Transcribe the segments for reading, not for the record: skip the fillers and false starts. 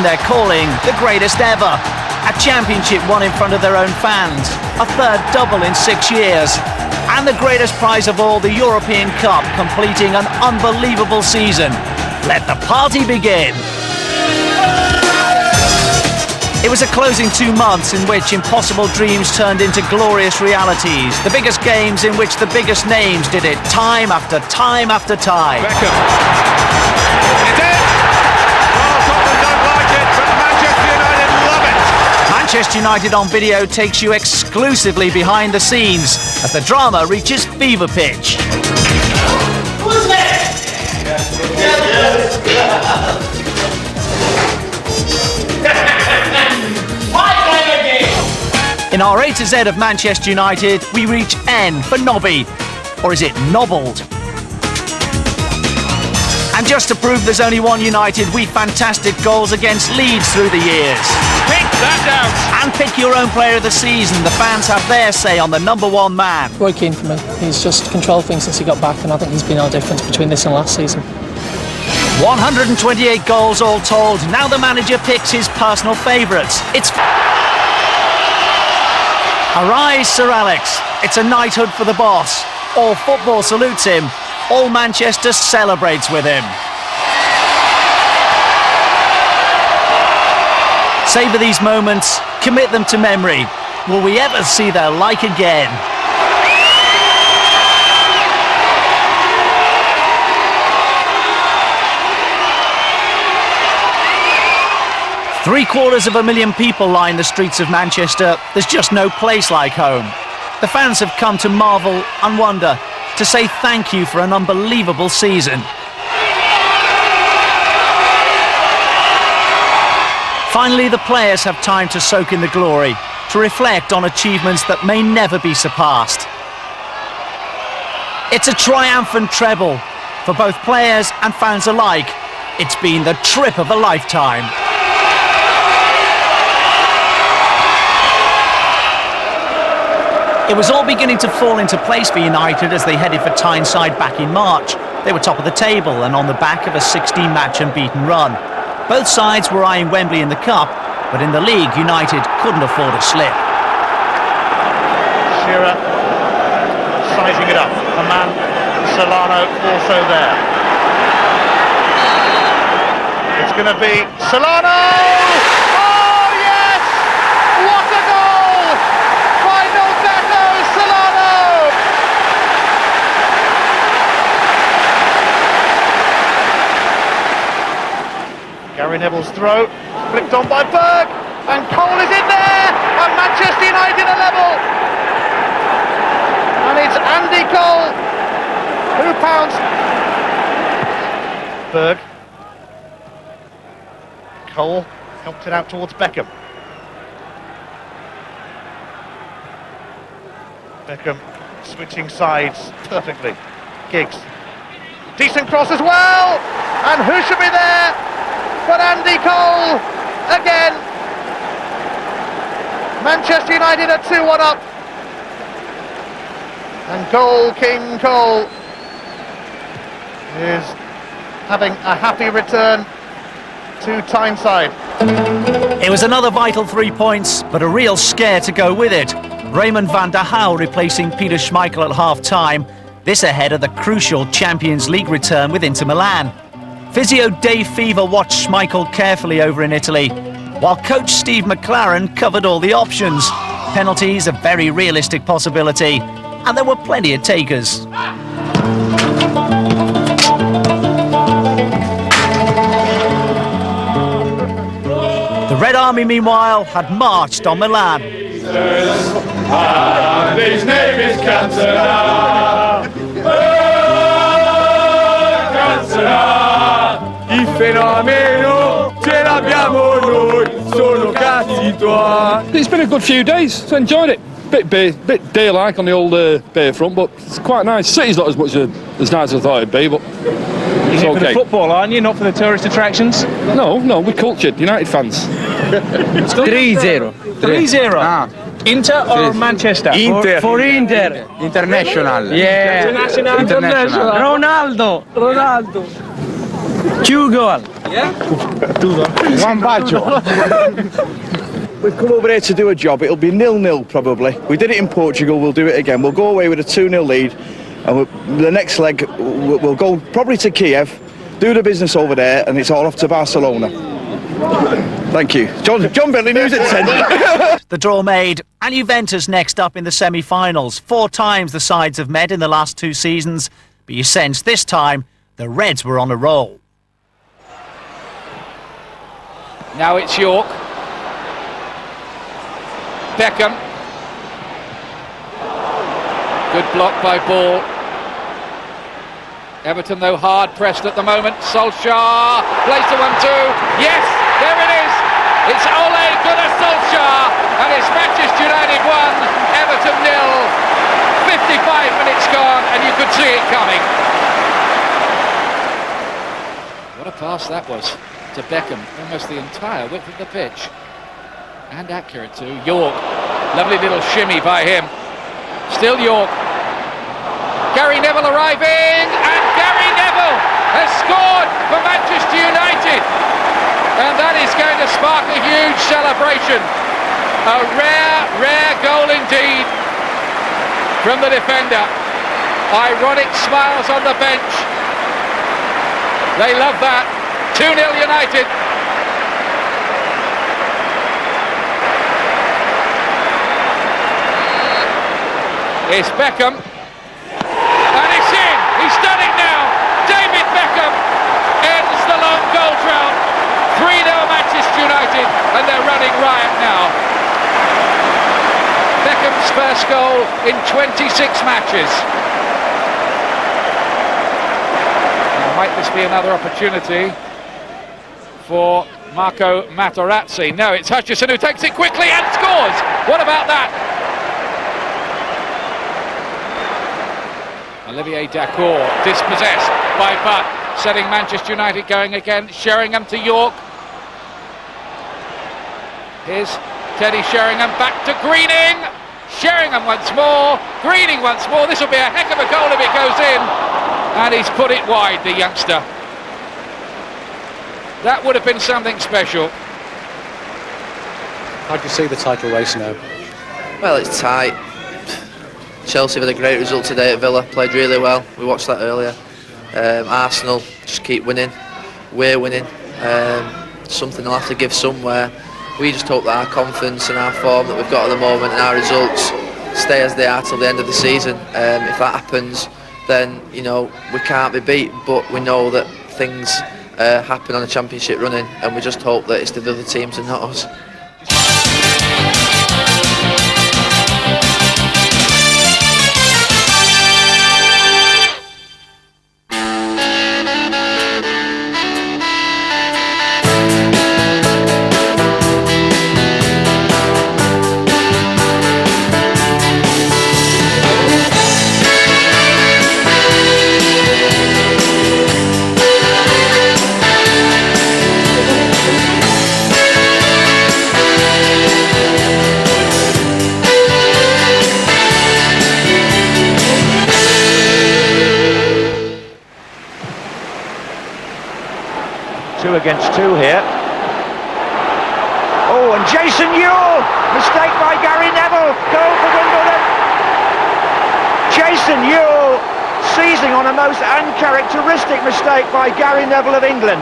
And they're calling the greatest ever. A championship won in front of their own fans, a third double in 6 years, and the greatest prize of all, the European Cup, completing an unbelievable season. Let the party begin. It was a closing 2 months in which impossible dreams turned into glorious realities. The biggest games in which the biggest names did it time after time after time. Beckham. It's in! Well, Tottenham don't like it, but Manchester United love it. Manchester United on video takes you exclusively behind the scenes as the drama reaches fever pitch. Who's next? In our A to Z of Manchester United, we reach N for Nobby. Or is it Nobbled? And just to prove there's only one United, we fantastic goals against Leeds through the years. Pick that out! And pick your own player of the season. The fans have their say on the #1 man. Roy Keane for me. He's just controlled things since he got back, and I think he's been our difference between this and last season. 128 goals all told. Now the manager picks his personal favourites. It's... Arise, Sir Alex. It's a knighthood for the boss. All football salutes him. All Manchester celebrates with him. Savour these moments. Commit them to memory. Will we ever see their like again? $750,000 people line the streets of Manchester. There's just no place like home. The fans have come to marvel and wonder, to say thank you for an unbelievable season. Finally, the players have time to soak in the glory, to reflect on achievements that may never be surpassed. It's a triumphant treble. For both players and fans alike, it's been the trip of a lifetime. It was all beginning to fall into place for United as they headed for Tyneside back in March. They were top of the table and on the back of a 16-match unbeaten run. Both sides were eyeing Wembley in the Cup, but in the league, United couldn't afford a slip. Shearer sizing it up. A man, Solano, also there. It's going to be Solano! Oh, yes! What a goal! By Norberto Solano! Gary Neville's throw, flicked on by Berg, and Cole is in there, and Manchester United are level. And it's Andy Cole who pounced. Berg. Cole helped it out towards Beckham. Beckham switching sides perfectly. Giggs. Decent cross as well, and who should be there but Andy Cole again. Manchester United are 2-1 up. And Goal King Cole is having a happy return to Tyneside. It was another vital 3 points, but a real scare to go with it. Raymond van der Houw replacing Peter Schmeichel at half-time. This ahead of the crucial Champions League return with Inter Milan. Physio Dave Fever watched Schmeichel carefully over in Italy, while coach Steve McLaren covered all the options. Penalties, a very realistic possibility, and there were plenty of takers. The Red Army, meanwhile, had marched on Milan. And his name is Cantona. Cantona. Il fenomeno ce l'abbiamo noi, sono cazzi tuoi. It's been a good few days, so enjoyed it. Bit day-like on the old Bayfront, but it's quite nice. City's not as much as nice as I thought it'd be, but it's You're okay. for the football, aren't you? Not for the tourist attractions? No, we're cultured United fans. 3-0. 3-0. Ah. Inter or Manchester? Inter. For Inter. International. Yeah. International. Ronaldo. 2 goal. One baggio. We've come over here to do a job. It'll be 0-0 probably. We did it in Portugal, we'll do it again. We'll go away with a 2-0 lead, and the next leg we'll go probably to Kiev, do the business over there, and it's all off to Barcelona. Thank you. John Bentley, News at 10. The draw made, and Juventus next up in the semi-finals. 4 times the sides have met in the last 2 seasons, but you sense this time the Reds were on a roll. Now it's York. Beckham. Good block by Ball. Everton, though, hard pressed at the moment. Solskjaer plays the 1-2. Yes, there it is. It's Ole Gunnar Solskjaer, and it's Manchester United 1, Everton 0. 55 minutes gone, and you could see it coming. What a pass that was to Beckham, almost the entire width of the pitch. And accurate too. York, lovely little shimmy by him. Still York. Gary Neville arriving, and Gary Neville has scored for Manchester United, and that is going to spark a huge celebration. A rare goal indeed from the defender. Ironic smiles on the bench. They love that. 2-0 United. It's Beckham, and it's in. He's done it now. David Beckham ends the long goal drought. 3-0 Manchester United, and they're running riot now. Beckham's first goal in 26 matches. Now, might this be another opportunity for Marco Materazzi? No, it's Hutchison who takes it quickly and scores. What about that? Olivier Dacour dispossessed by Butt, setting Manchester United going again. Sheringham to York. Here's Teddy Sheringham back to Greening. Sheringham once more. Greening once more. This will be a heck of a goal if it goes in. And he's put it wide, the youngster. That would have been something special. How do you see the title race now? Well, it's tight. Chelsea had a great result today at Villa, played really well. We watched that earlier. Arsenal just keep winning. We're winning. Something they'll have to give somewhere. We just hope that our confidence and our form that we've got at the moment and our results stay as they are till the end of the season. If that happens, then we can't be beat. But we know that things happen on a championship running, and we just hope that it's the other teams and not us. Against 2 here. Oh, and Jason Ewell! Mistake by Gary Neville. Goal for Wimbledon. Jason Ewell seizing on a most uncharacteristic mistake by Gary Neville of England.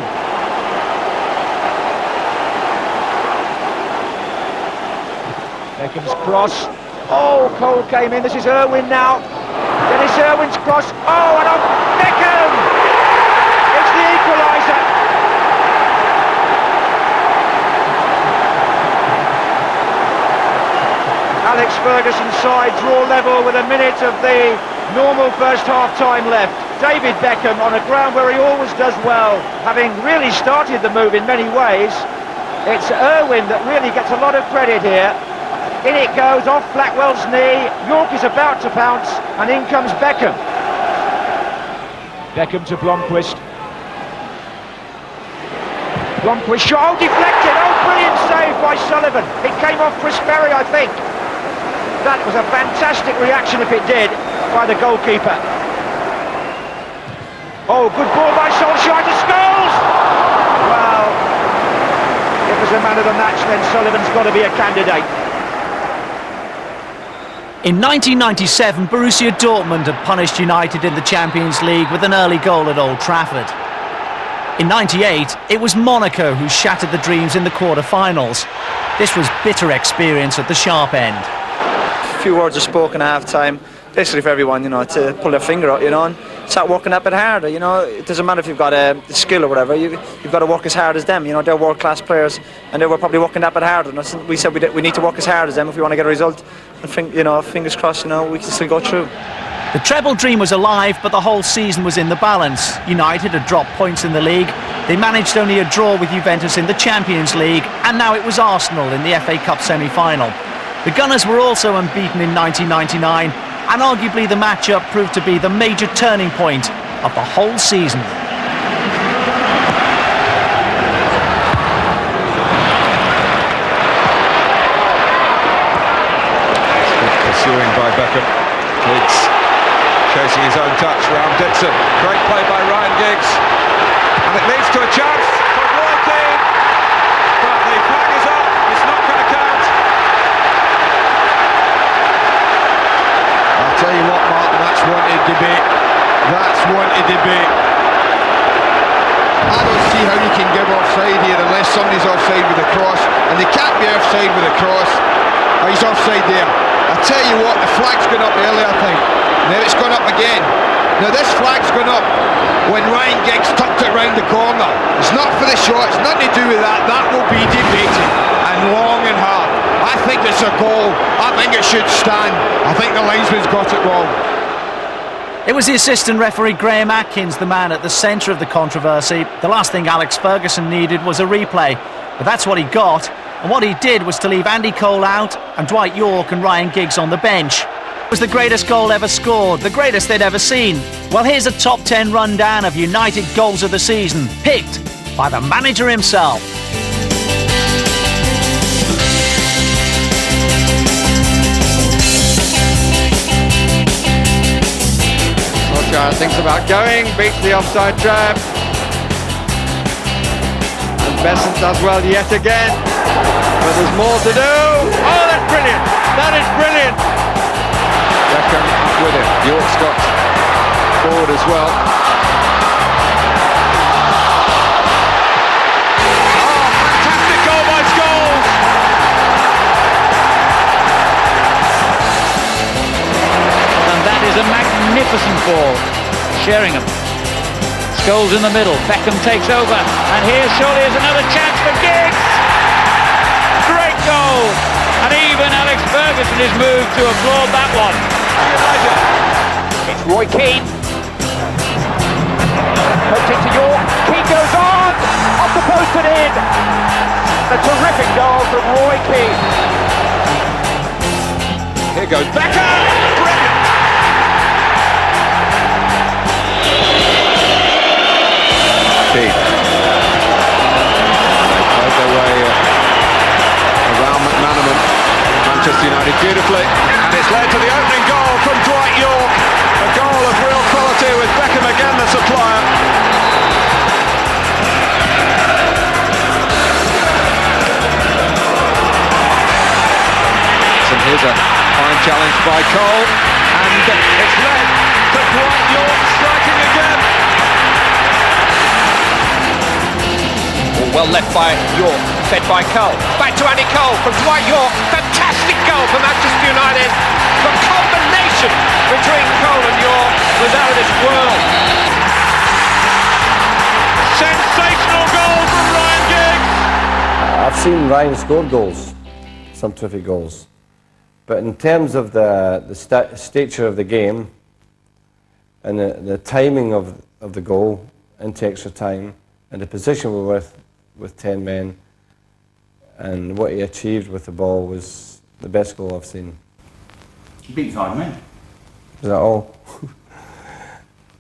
Beckham's cross. Oh, Cole came in. This is Irwin now. Dennis Irwin's cross. Oh, and on Beckham! It's the equaliser. Alex Ferguson's side draw level with a minute of the normal first half time left. David Beckham on a ground where he always does well, having really started the move in many ways. It's Irwin that really gets a lot of credit here. In it goes, off Blackwell's knee. York is about to pounce, and in comes Beckham. Beckham to Blomqvist. Blomqvist shot, oh, deflected. Oh, brilliant save by Sullivan. It came off Chris Berry, I think. That was a fantastic reaction, if it did, by the goalkeeper. Oh, good ball by Solskjaer to Scholes! Well, if there's a man of the match, then Sullivan's got to be a candidate. In 1997, Borussia Dortmund had punished United in the Champions League with an early goal at Old Trafford. In 98, it was Monaco who shattered the dreams in the quarter-finals. This was bitter experience at the sharp end. A few words are spoken at half-time, basically for everyone, to pull their finger out, and start working that bit harder, It doesn't matter if you've got a skill or whatever, you've got to work as hard as them, They're world-class players, and they were probably working that bit harder. And we said we need to work as hard as them if we want to get a result. And fingers crossed, we can still go through. The treble dream was alive, but the whole season was in the balance. United had dropped points in the league. They managed only a draw with Juventus in the Champions League, and now it was Arsenal in the FA Cup semi-final. The Gunners were also unbeaten in 1999, and arguably the matchup proved to be the major turning point of the whole season. Pursuing by Beckham. Giggs chasing his own touch round Dixon. Great play by Ryan Giggs. And it leads to a chance for Roy Keane. But the flag is up. It's not going to count. I'll tell you what, Martin, that's wanted debate. That's wanted debate. I don't see how you can give offside here unless somebody's offside with a cross. And they can't be offside with a cross. Oh, he's offside there. I tell you what, the flag's gone up earlier, I think. Now it's gone up again. Now this flag's gone up when Ryan Giggs tucked it round the corner. It's not for the shot, it's nothing to do with that. That will be debated, and long and hard. I think it's a goal. I think it should stand. I think the linesman's got it wrong. It was the assistant referee Graham Atkins, the man at the centre of the controversy. The last thing Alex Ferguson needed was a replay, but that's what he got. And what he did was to leave Andy Cole out and Dwight York and Ryan Giggs on the bench. It was the greatest goal ever scored, the greatest they'd ever seen. Well, here's a top 10 rundown of United goals of the season, picked by the manager himself. Solskjaer thinks about going, beats the offside trap. And Besson does well yet again. But there's more to do. Oh, that's brilliant. That is brilliant. Beckham up with it. York's got forward as well. Oh, fantastic goal by Scholes. And that is a magnificent ball. Sheringham. Scholes in the middle. Beckham takes over. And here surely is another chance for Giggs. Great goal. And even Alex Ferguson is moved to applaud that one. It's Roy Keane. Poked it to York. Keane goes on. Off the post and in. A terrific goal from Roy Keane. Here goes Beckham. Brilliant. Keane. They played their way around McManaman. Manchester United beautifully, and it's led to the opening goal from Dwight York. A goal of real quality with Beckham again the supplier. So here's a fine challenge by Cole, and it's led to Dwight York striking again. Well left by York, fed by Cole. Back to Andy Cole from Dwight York. Fantastic goal for Manchester United. The combination between Cole and York was out of this world. Sensational goal from Ryan Giggs. I've seen Ryan score goals, some terrific goals. But in terms of the stature of the game and the timing of the goal into extra time and the position we were with 10 men and what he achieved with the ball was the best goal I've seen. He beat 5 men. Is that all?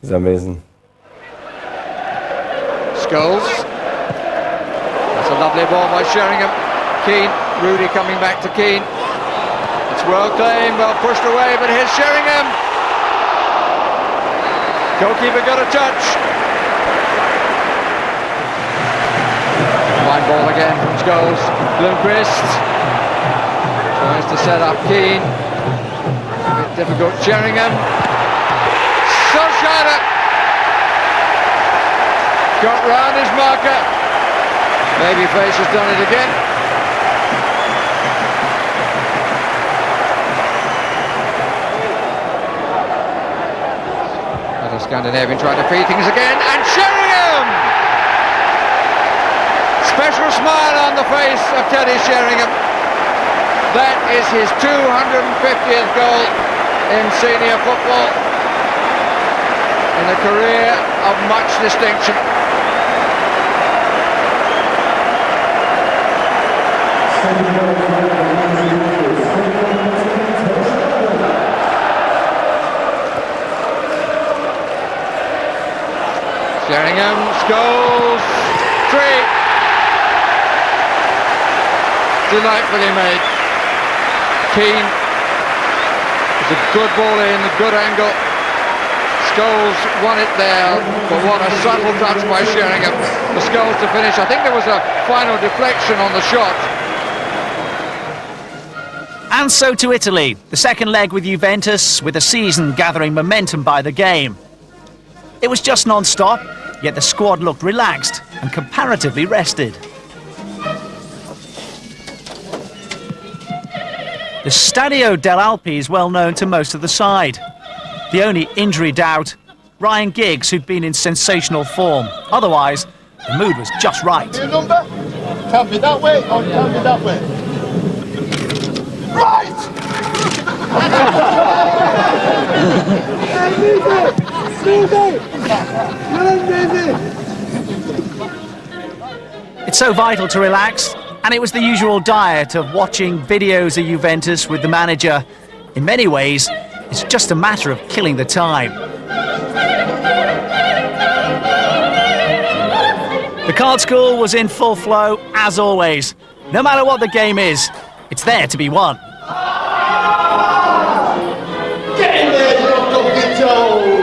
It's amazing. Scholes. That's a lovely ball by Sheringham. Keane, Rudy coming back to Keane. It's well claimed, well pushed away, but here's Sheringham. Goalkeeper got a touch. Fine ball again from Scholes. Bloomquist tries to set up Keane. A bit difficult. Sheringham. Solskjaer got round his marker. Babyface has done it again. Another Scandinavian trying to feed things again, and Sheringham! Special smile on the face of Teddy Sheringham. That is his 250th goal in senior football, in a career of much distinction. Sheringham, Scholes, 3. Delightfully made. Keane, it's a good ball in, a good angle. Scholes won it there, but what a subtle touch by Sheringham for Scholes to finish. I think there was a final deflection on the shot. And so to Italy, the second leg with Juventus, with the season gathering momentum by the game. It was just non-stop, yet the squad looked relaxed and comparatively rested. The Stadio dell'Alpi is well known to most of the side. The only injury doubt, Ryan Giggs, who'd been in sensational form. Otherwise, the mood was just right. Your number? Can't be that way or can't be that way. Right! It's so vital to relax, and it was the usual diet of watching videos of Juventus with the manager. In many ways, it's just a matter of killing the time. The card school was in full flow, as always. No matter what the game is, it's there to be won. Get in there, you fucking toe!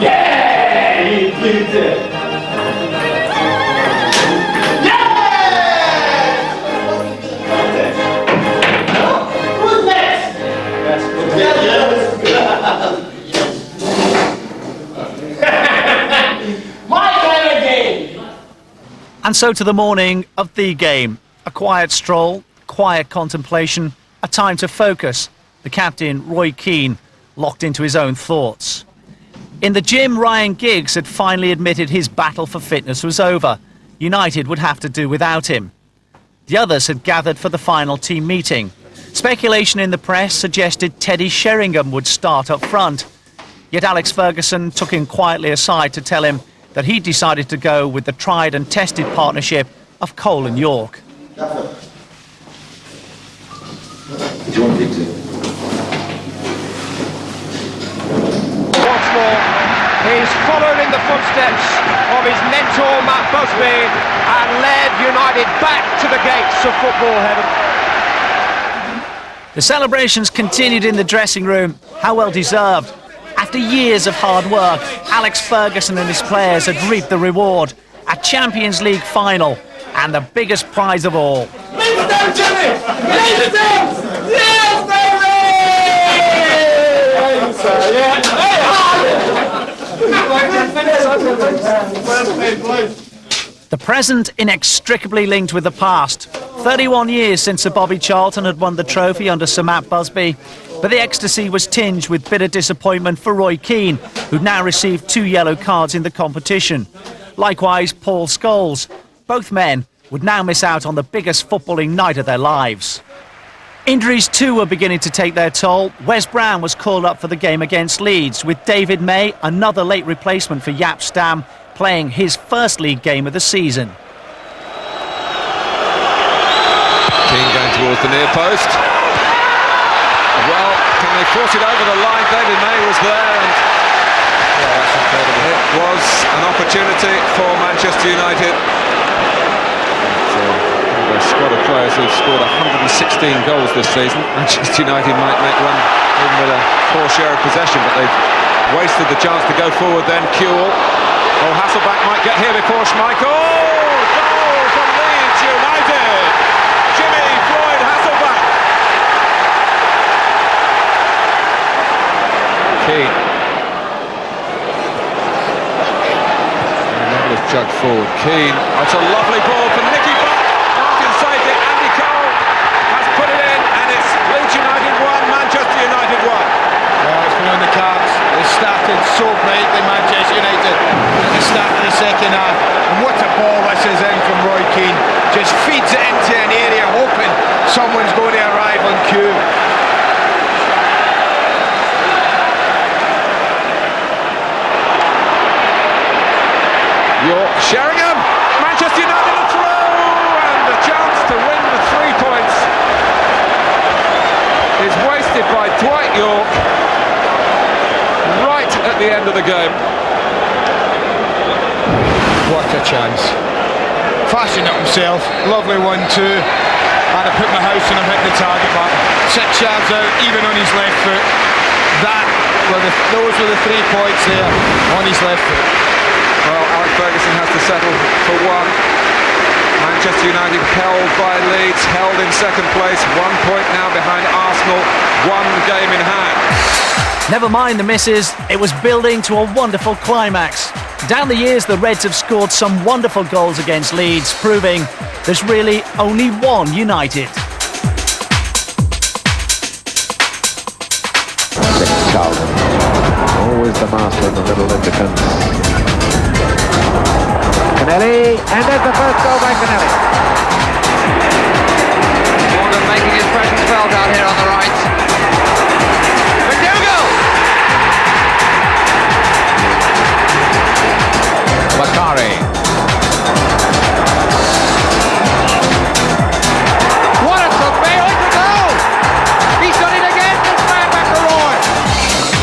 Yeah, you did it! Who's next? My kind of game! And so to the morning of the game. A quiet stroll, quiet contemplation, a time to focus. The captain, Roy Keane, locked into his own thoughts. In the gym, Ryan Giggs had finally admitted his battle for fitness was over. United would have to do without him. The others had gathered for the final team meeting. Speculation in the press suggested Teddy Sheringham would start up front. Yet Alex Ferguson took him quietly aside to tell him that he decided to go with the tried and tested partnership of Cole and York. Did you want Giggsy? Once more, he's followed in the footsteps of his mentor Matt Busby and led United back to the gates of football heaven. The celebrations continued in the dressing room. How well deserved. After years of hard work, Alex Ferguson and his players had reaped the reward. A Champions League final and the biggest prize of all. Leave them, Jimmy! Leave them! Yes, baby! The present inextricably linked with the past. 31 years since Sir Bobby Charlton had won the trophy under Sir Matt Busby, but the ecstasy was tinged with bitter disappointment for Roy Keane, who'd now received 2 yellow cards in the competition. Likewise, Paul Scholes. Both men would now miss out on the biggest footballing night of their lives. Injuries too were beginning to take their toll. Wes Brown was called up for the game against Leeds, with David May, another late replacement for Jaap Stam, playing his first league game of the season. Keane going towards the near post. Well, can they force it over the line? David May was there, and that's incredible. It was an opportunity for Manchester United. squad of players who've scored 116 goals this season. Manchester United might make one even with a poor share of possession, but they've wasted the chance to go forward then. Kuhl. Oh, Hasselback might get here before Schmeichel. Goal from Leeds United! Jimmy Floyd Hasselback. Keane. Chugged forward. Keane. Oh, it's a lovely ball for Nicky Butt. Martin saved it. Andy Cole has put it in, and it's Leeds United 1, Manchester United 1. Well, it's been on the cards. They started so brightly, Manchester United, at the start of the second half. And what a ball this is in from Roy Keane. Just feeds it into an area, hoping someone's going to arrive on cue. York, Sheringham, Manchester United a throw, and the chance to win the 3 points is wasted by Dwight York right at the end of the game. What a chance. Flashing it himself, lovely 1-2, and I put my house and I'm hitting the target back. 6 yards out, even on his left foot. Those were the 3 points there on his left foot. Well, Alex Ferguson has to settle for one. Manchester United held by Leeds, held in second place, 1 point now behind Arsenal, 1 game in hand. Never mind the misses, it was building to a wonderful climax. Down the years, the Reds have scored some wonderful goals against Leeds, proving there's really only one United. Calvin, always the master in the middle of defence. Canelli, and there's the first goal by Canelli. Morgan making his presence felt out here on the right. McDougall! Bakari. What a surveillance goal! He's done it again, this man McElroy!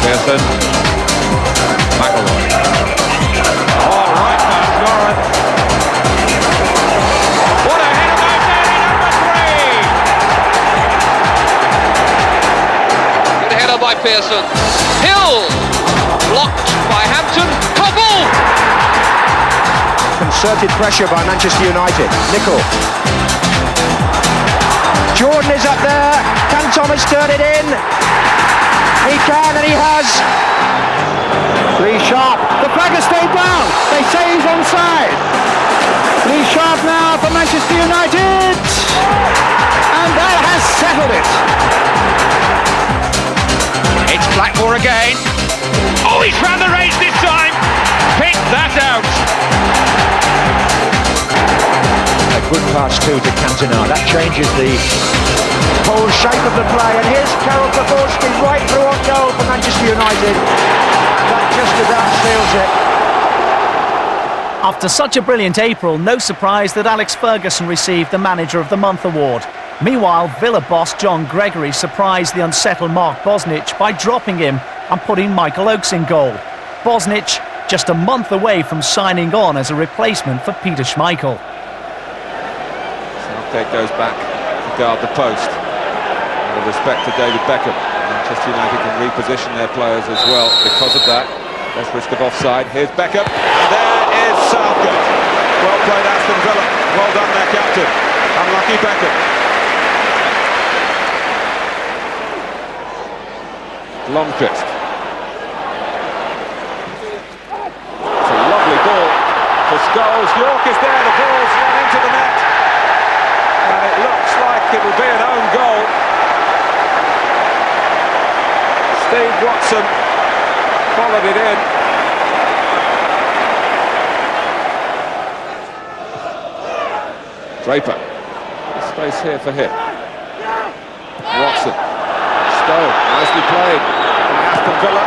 Pearson, McElroy. All right, pass, Lauren. What a hit by Fergie, number 3! Good header by Pearson. Hill! Blocked by Hampton. Cobble! Concerted pressure by Manchester United. Nicol. Jordan is up there. Can Thomas turn it in? He can, and he has. Lee Sharp. The flag has stayed down. They say he's onside. Lee Sharp now for Manchester United. And that has settled it. It's Blackmore again. Oh, he's found the race this time. Pick that out. A good pass too to Cantona. That changes the whole shape of the play. And here's Karol Poborski right through on goal for Manchester United. That just about seals it. After such a brilliant April, no surprise that Alex Ferguson received the Manager of the Month award. Meanwhile, Villa boss John Gregory surprised the unsettled Mark Bosnich by dropping him and putting Michael Oakes in goal. Bosnich just a month away from signing on as a replacement for Peter Schmeichel. Southgate goes back to guard the post. Out of respect to David Beckham. Manchester United can reposition their players as well because of that. Less risk of offside. Here's Beckham. And there is Southgate. Well played, Aston Villa. Well done, their captain. Unlucky Beckham. Longfist. It's a lovely ball for Scholes. York is there. The ball's run into the net. And it looks like it will be an own goal. Steve Watson followed it in. Draper. Space here for him. Watson. Stone. Nicely played by Aston Villa.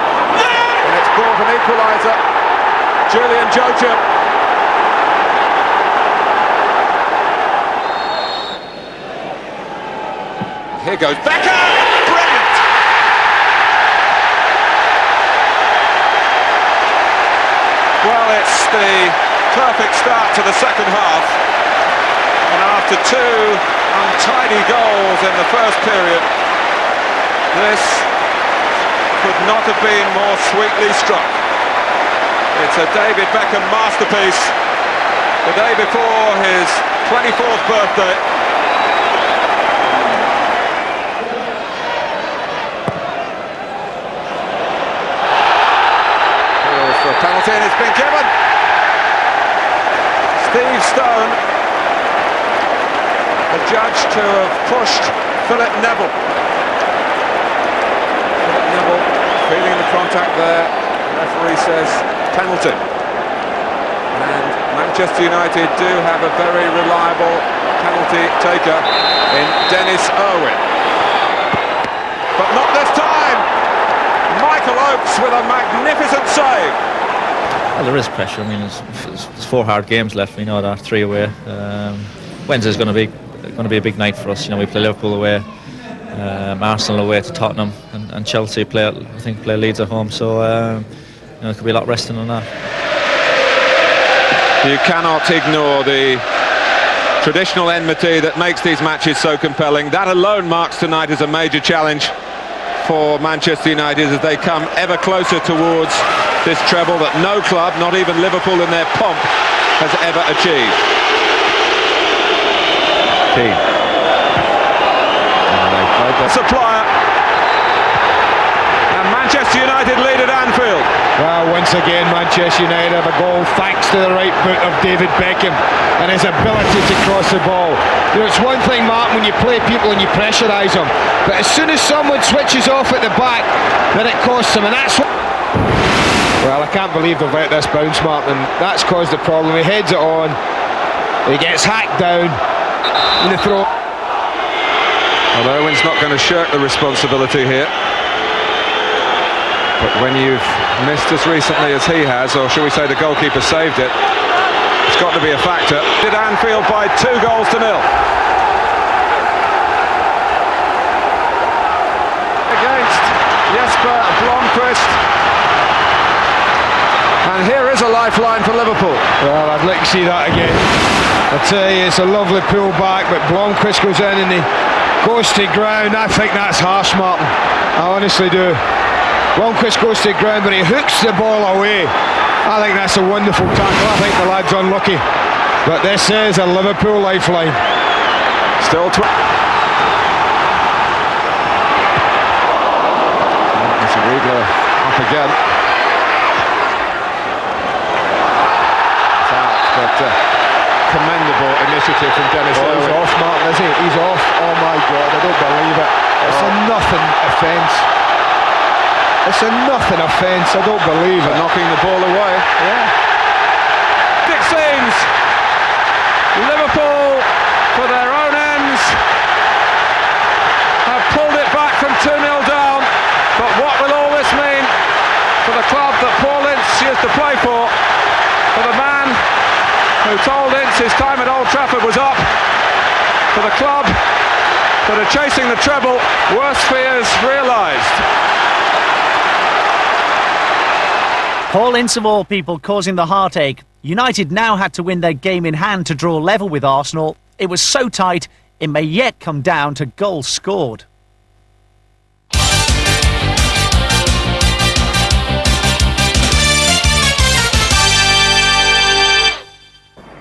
And it's brought an equaliser. Julian Joachim. Here goes Beckham! Brilliant! Well, it's the perfect start to the second half. And after 2 untidy goals in the first period, this could not have been more sweetly struck. It's a David Beckham masterpiece the day before his 24th birthday. Calls for a penalty and it's been given. Steve Stone, the judge to have pushed Philip Neville. Philip Neville feeling the contact there. The referee says penalty. And Manchester United do have a very reliable penalty taker in Dennis Irwin. But not this time! Michael Oakes with a magnificent save. Well, there is pressure. I mean, there's 4 hard games left. We know that, 3 away. Wednesday's going to be a big night for us. You know, we play Liverpool away, Arsenal away to Tottenham, and Chelsea play Leeds at home. So you know, there could be a lot resting on that. You cannot ignore the traditional enmity that makes these matches so compelling. That alone marks tonight as a major challenge for Manchester United as they come ever closer towards this treble that no club, not even Liverpool in their pomp, has ever achieved. Keane. Supplier. And Manchester United lead at Anfield. Well, once again, Manchester United have a goal thanks to the right foot of David Beckham and his ability to cross the ball. You know, it's one thing, Martin, when you play people and you pressurise them, but as soon as someone switches off at the back, then it costs them, and that's what... Well, I can't believe they've let this bounce, Martin. That's caused the problem. He heads it on, he gets hacked down, and the throw... Well, Irwin's not going to shirk the responsibility here. But when you've missed as recently as he has, or shall we say the goalkeeper saved it, it's got to be a factor. Did Anfield by 2 goals to 0. Against Jesper Blomqvist. And here is a lifeline for Liverpool. Well, I'd like to see that again. I tell you, it's a lovely pull back, but Blomqvist goes in and he goes to ground. I think that's harsh, Martin. I honestly do. Blomqvist goes to the ground, but he hooks the ball away. I think that's a wonderful tackle. I think the lad's unlucky. But this is a Liverpool lifeline. Still It's a Riegler up again. It's out, but commendable initiative from Dennis Irwin. He's off, Martin, is he? He's off. Oh my God, I don't believe it. It's a nothing offence. It's a nothing offence, I don't believe it. Knocking the ball away. Yeah. It seems Liverpool, for their own ends, have pulled it back from 2-0 down. But what will all this mean for the club that Paul Ince used to play for the man who told Ince his time at Old Trafford was up, for the club that are chasing the treble, worst fears realised. Paul Ince of all people causing the heartache. United now had to win their game in hand to draw level with Arsenal. It was so tight, it may yet come down to goals scored.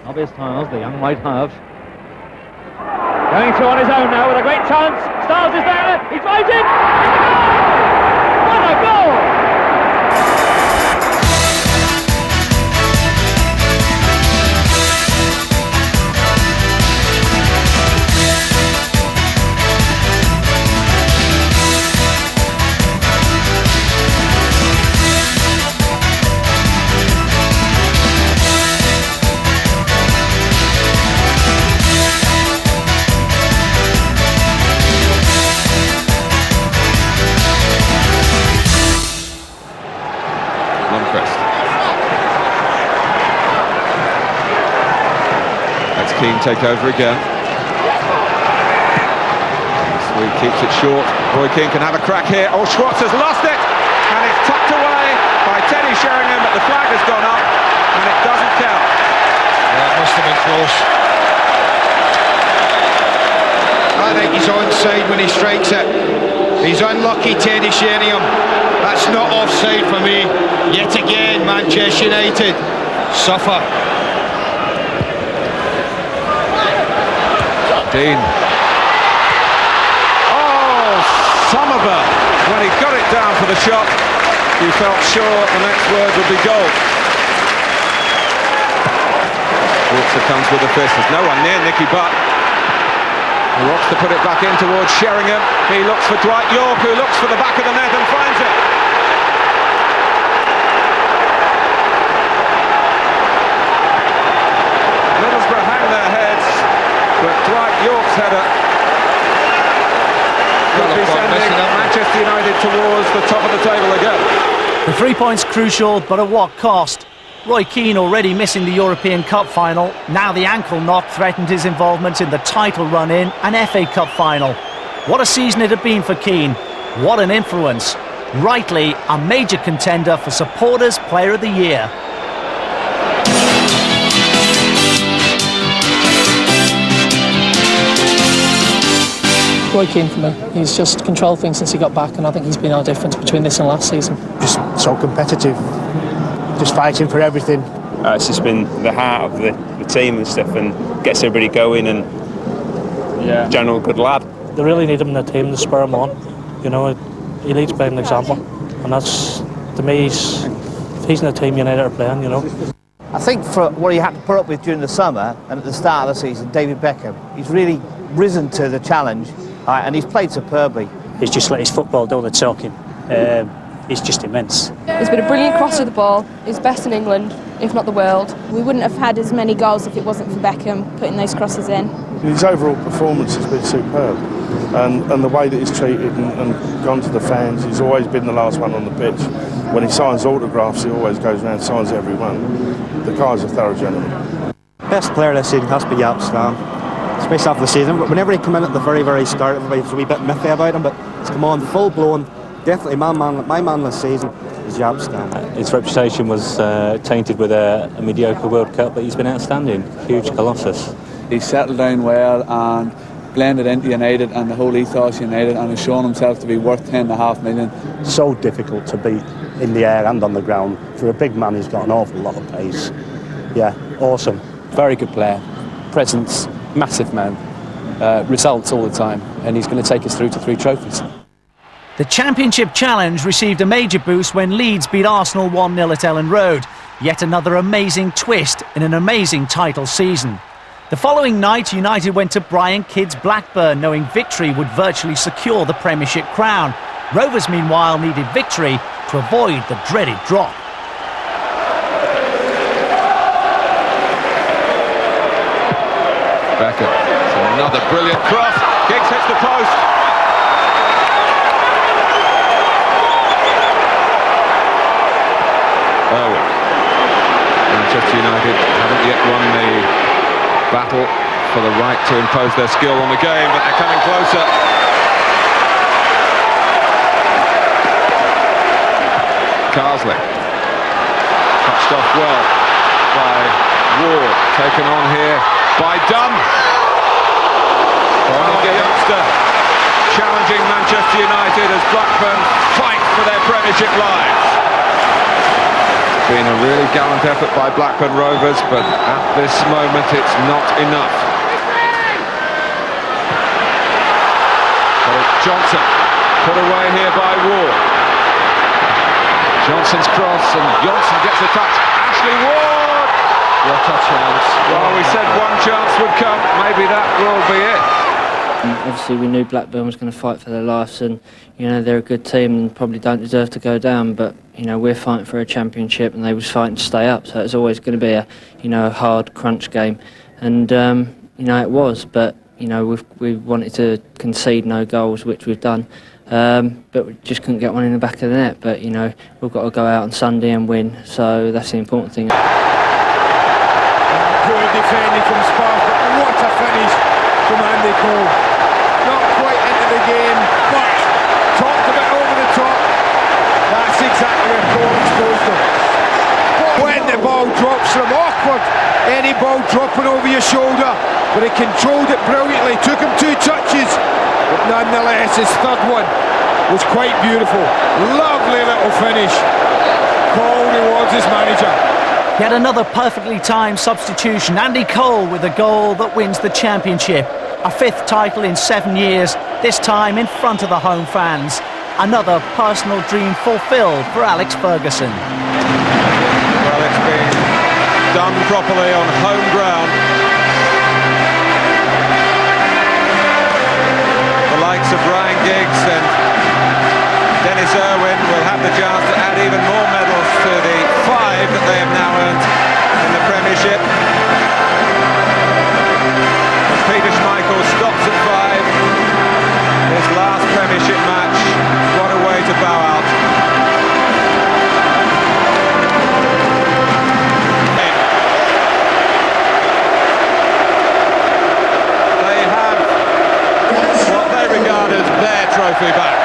Obvious tiles, the young might have. Going through on his own now with a great chance. Styles is there, he drives it! What a goal! Keane take over again. Sweet keeps it short. Roy Keane can have a crack here. Oh, Schwartz has lost it, and it's tucked away by Teddy Sheringham, but the flag has gone up, and it doesn't count. Yeah, it must have been close. think he's onside when he strikes it. He's unlucky, Teddy Sheringham. That's not offside for me. Yet again, Manchester United suffer. Dean. Oh, Somerville. When he got it down for the shot, he felt sure the next word would be goal. Walker comes with a fist. There's no one near Nicky Butt. He wants to put it back in towards Sheringham. He looks for Dwight York, who looks for the back of the net and finds it. Middlesbrough hang their heads, but Dwight York's header could be sending Manchester United towards the top of the table again. The 3 points crucial, but at what cost? Roy Keane already missing the European Cup final. Now the ankle knock threatened his involvement in the title run-in and FA Cup final. What a season it had been for Keane. What an influence. Rightly a major contender for Supporters Player of the Year. Roy Keane for me. He's just controlled things since he got back, and I think he's been our difference between this and last season. Just so competitive, just fighting for everything. It's just been the heart of the team and stuff, and gets everybody going, and general good lad. They really need him in the team to spur him on. You know, he leads by an example, and that's, to me, if he's in the team, United are playing, you know. I think for what he had to put up with during the summer and at the start of the season, David Beckham, he's really risen to the challenge, and he's played superbly. He's just let his football do the talking. He's just immense. He's been a brilliant crosser of the ball. He's best in England, if not the world. We wouldn't have had as many goals if it wasn't for Beckham putting those crosses in. His overall performance has been superb, and the way that he's treated and gone to the fans, he's always been the last one on the pitch. When he signs autographs, he always goes around and signs everyone. The guy's a thorough gentleman. Best player this season has to be Jaap Stam. Especially after the season, but whenever he came in at the very start, everybody was a wee bit miffy about him, but he's come on full blown. Definitely my man this season is Jaap Stam. His reputation was tainted with a mediocre World Cup, but he's been outstanding. Huge colossus. He's settled down well and blended into United and the whole ethos United, and has shown himself to be worth $10.5 million. So difficult to beat in the air and on the ground. For a big man, he's got an awful lot of pace. Yeah, awesome. Very good player. Presence, massive man. Results all the time, and he's going to take us through to 3 trophies. The Championship challenge received a major boost when Leeds beat Arsenal 1-0 at Ellen Road. Yet another amazing twist in an amazing title season. The following night, United went to Brian Kidd's Blackburn, knowing victory would virtually secure the Premiership crown. Rovers, meanwhile, needed victory to avoid the dreaded drop. Beckham, it's another brilliant cross. Giggs hits the post. Owen. Manchester United haven't yet won the battle for the right to impose their skill on the game, but they're coming closer. Carsley. Touched off well by Ward. Taken on here by Dunn. The youngster challenging Manchester United as Blackburn fight for their Premiership lives. It's been a really gallant effort by Blackburn Rovers, but at this moment it's not enough. But it's Johnson put away here by Ward. Johnson's cross, and Johnson gets a touch. Ashley Ward! What a chance. Well, we said one chance would come. Maybe that will be it. Obviously, we knew Blackburn was going to fight for their lives, and you know they're a good team and probably don't deserve to go down. But you know we're fighting for a championship, and they was fighting to stay up. So it's always going to be a a hard crunch game, and it was. But we wanted to concede no goals, which we've done. But we just couldn't get one in the back of the net. But we've got to go out on Sunday and win. So that's the important thing. Poor defending from Spurs, but what a finish from Andy Cole. Not quite into the game, but talked a bit over the top. That's exactly where Cole exposed him. When the ball drops from awkward, any ball dropping over your shoulder, but he controlled it brilliantly. Took him 2 touches, but nonetheless his third one was quite beautiful. Lovely little finish. Cole rewards his manager. Yet another perfectly timed substitution. Andy Cole with a goal that wins the championship. A 5th title in 7 years, this time in front of the home fans. Another personal dream fulfilled for Alex Ferguson. Well, it's been done properly on home ground. The likes of Ryan Giggs and Dennis Irwin will have the chance to add even more medals to the 5 that they have now earned in the Premiership. And Peter Schmeichel stops at 5. His last Premiership match. What a way to bow out. They have what they regard as their trophy back.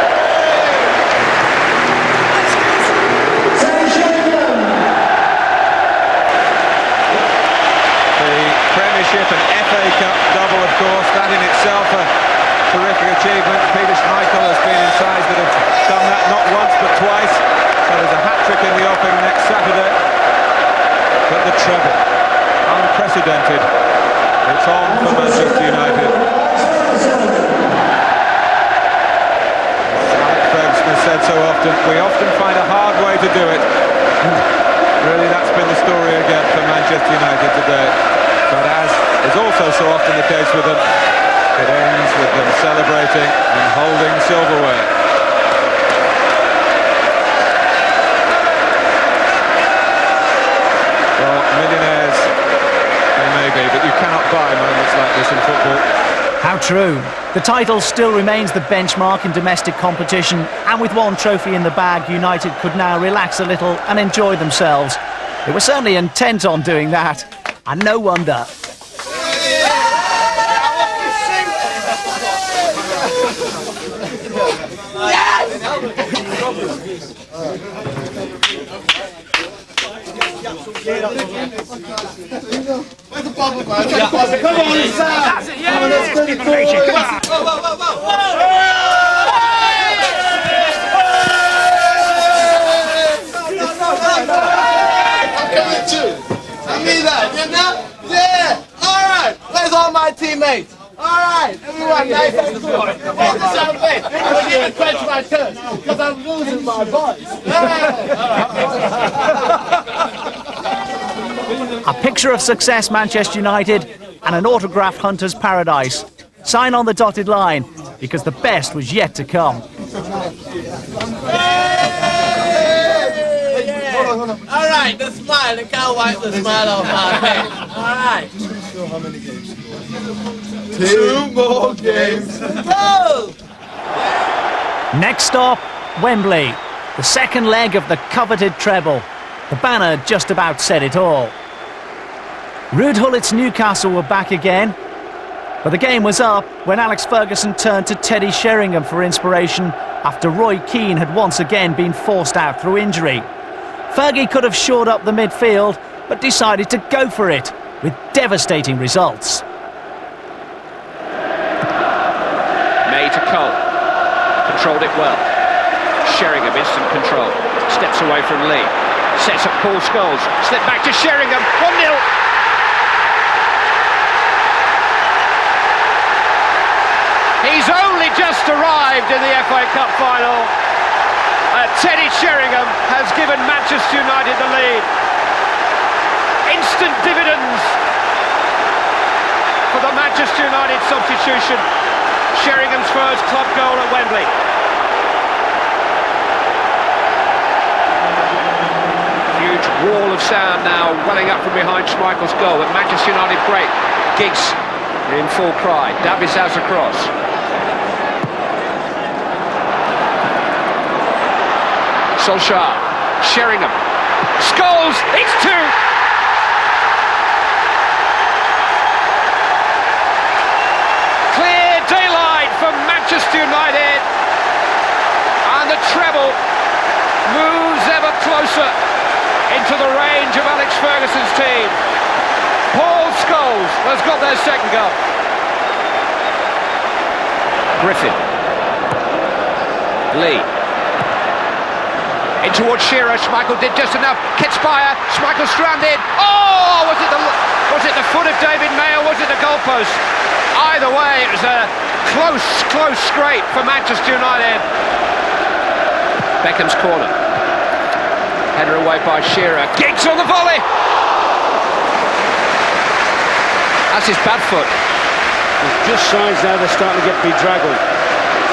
Premiership and FA Cup double, of course, that in itself a terrific achievement. Peter Schmeichel has been in sides that have done that not once but twice, so there's a hat-trick in the offing next Saturday. But the treble, unprecedented, it's on for Manchester United. As Alex Ferguson has said so often, we often find a hard way to do it. Really, that's been the story again for Manchester United today. But as is also so often the case with them, it ends with them celebrating and holding silverware. Well, millionaires they may be, but you cannot buy moments like this in football. How true. The title still remains the benchmark in domestic competition, and with one trophy in the bag, United could now relax a little and enjoy themselves. They were certainly intent on doing that, and no wonder. Come on, Sam! Let's go to I mean that, you know? Yeah! Alright! Where's all my teammates? Alright! Everyone, nice and cool. Where's the champagne? I'm gonna even quench my thirst because I'm losing my voice. A picture of success, Manchester United, and an autograph hunter's paradise. Sign on the dotted line, because the best was yet to come. Alright, the smile. I can't wipe the smile off my face. Alright. How many games? 2 more games. Go! Next stop, Wembley. The second leg of the coveted treble. The banner just about said it all. Ruud Gullit's Newcastle were back again, but the game was up when Alex Ferguson turned to Teddy Sheringham for inspiration after Roy Keane had once again been forced out through injury. Fergie could have shored up the midfield, but decided to go for it, with devastating results. May to Cole. Controlled it well. Sheringham, instant control. Steps away from Lee. Sets up Paul Scholes. Slip back to Sheringham. 1-0. He's only just arrived in the FA Cup final. Teddy Sheringham has given Manchester United the lead. Instant dividends for the Manchester United substitution. Sheringham's first club goal at Wembley. Huge wall of sound now welling up from behind Schmeichel's goal, but Manchester United break. Giggs in full cry. Davies has a cross. Solskjaer, Sheringham, Scholes, it's 2! Clear daylight for Manchester United, and the treble moves ever closer into the range of Alex Ferguson's team. Paul Scholes has got their second goal. Griffin. Lee. In towards Shearer. Schmeichel did just enough. Kitspire. Schmeichel stranded. Oh, was it the foot of David May or was it the goalpost? Either way, it was a close scrape for Manchester United. Beckham's corner. Header away by Shearer. Giggs on the volley. That's his bad foot. There's just signs now they're starting to get bedraggled.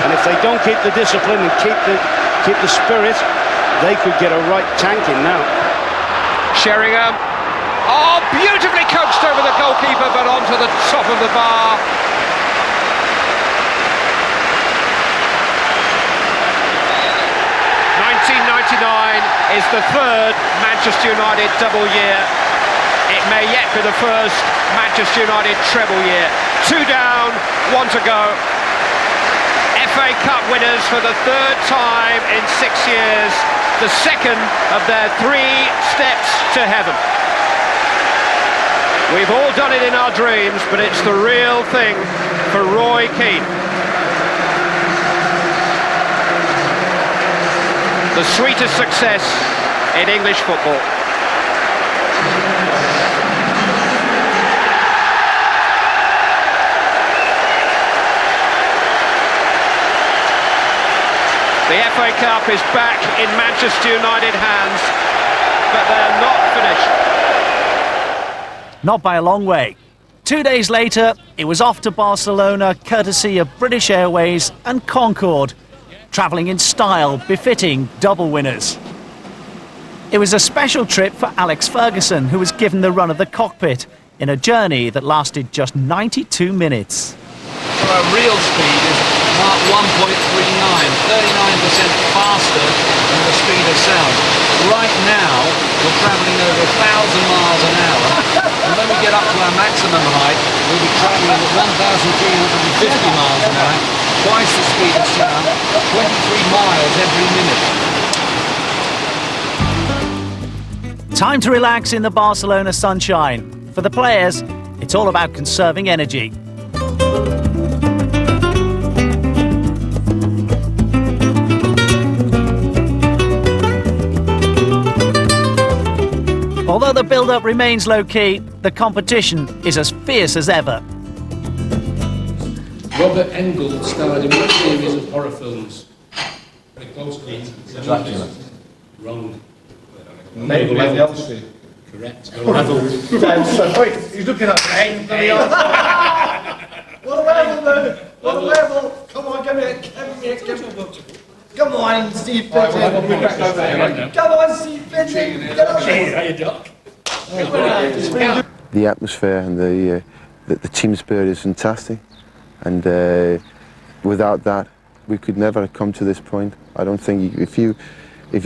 And if they don't keep the discipline and keep the spirit, they could get a right tanking now. Sheringham. Oh, beautifully coached over the goalkeeper, but onto the top of the bar. Is the third Manchester United double year. It may yet be the first Manchester United treble year. 2 down, 1 to go. FA Cup winners for the third time in 6 years. The second of their 3 steps to heaven. We've all done it in our dreams, but it's the real thing for Roy Keane. The sweetest success in English football. The FA Cup is back in Manchester United hands, but they're not finished. Not by a long way. 2 days later, it was off to Barcelona, courtesy of British Airways and Concorde, travelling in style befitting double winners. It was a special trip for Alex Ferguson, who was given the run of the cockpit in a journey that lasted just 92 minutes. Our real speed is Mach 1.39, 39% faster than the speed of sound. Right now, we're travelling over 1,000 miles an hour, and when we get up to our maximum height, we'll be travelling at 1,350 miles an hour, twice the speed of sound, 23 miles every minute. Time to relax in the Barcelona sunshine. For the players, it's all about conserving energy. Although the build-up remains low-key, the competition is as fierce as ever. Robert Englund starred in what series of horror films? Dracula. Wrong. Level. Correct. He's looking at me. What a level, though! What a level! Come on, give me it. Come on, Steve Pigeon. Come on, Steve Pigeon. Get up there. The atmosphere and the team spirit is fantastic, and without that, we could never have come to this point. I don't think if you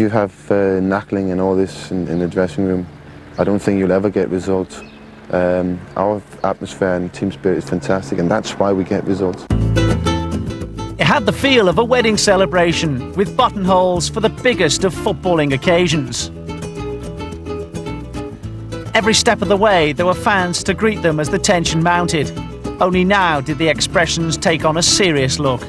have knackling and all this in the dressing room, I don't think you'll ever get results. Our atmosphere and team spirit is fantastic, and that's why we get results. It had the feel of a wedding celebration, with buttonholes for the biggest of footballing occasions. Every step of the way, there were fans to greet them as the tension mounted. Only now did the expressions take on a serious look.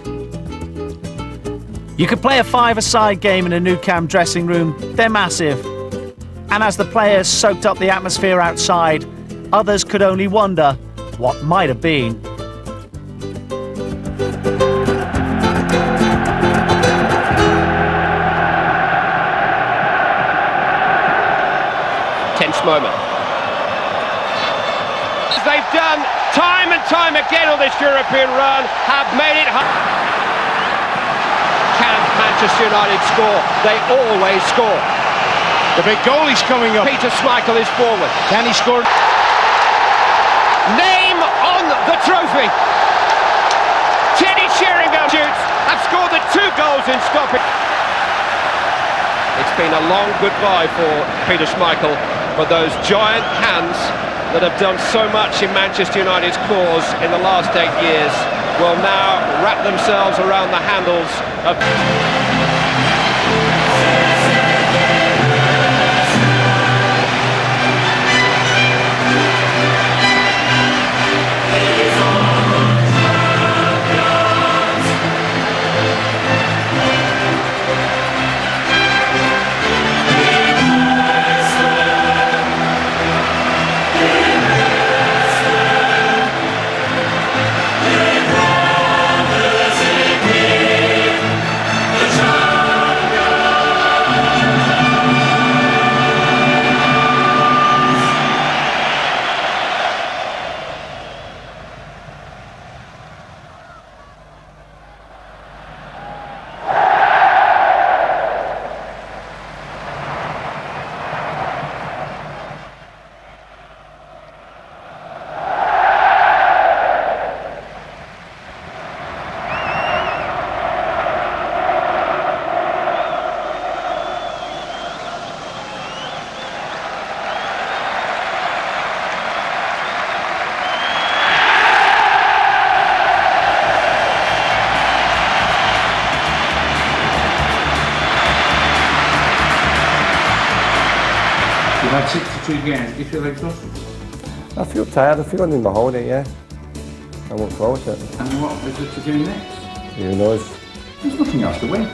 You could play a five-a-side game in a Nou Camp dressing room. They're massive. And as the players soaked up the atmosphere outside, others could only wonder what might have been. Tense moment. As they've done time and time again on this European run, have made it hard. Can Manchester United score? They always score. The big goalie's coming up. Peter Schmeichel is forward. Can he score? Name on the trophy. Teddy Sheringham shoots and scored the 2 goals in stoppage. It's been a long goodbye for Peter Schmeichel, but those giant hands that have done so much in Manchester United's cause in the last 8 years will now wrap themselves around the handles of... played 62 games. Do you feel exhausted? I feel tired. I feel I need my holiday, yeah. I look forward to it. And what is it to do next? Who knows? There's nothing else to win.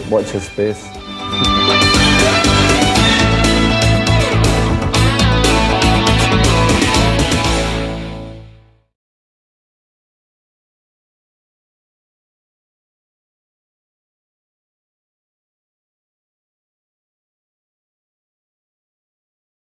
Watch his space.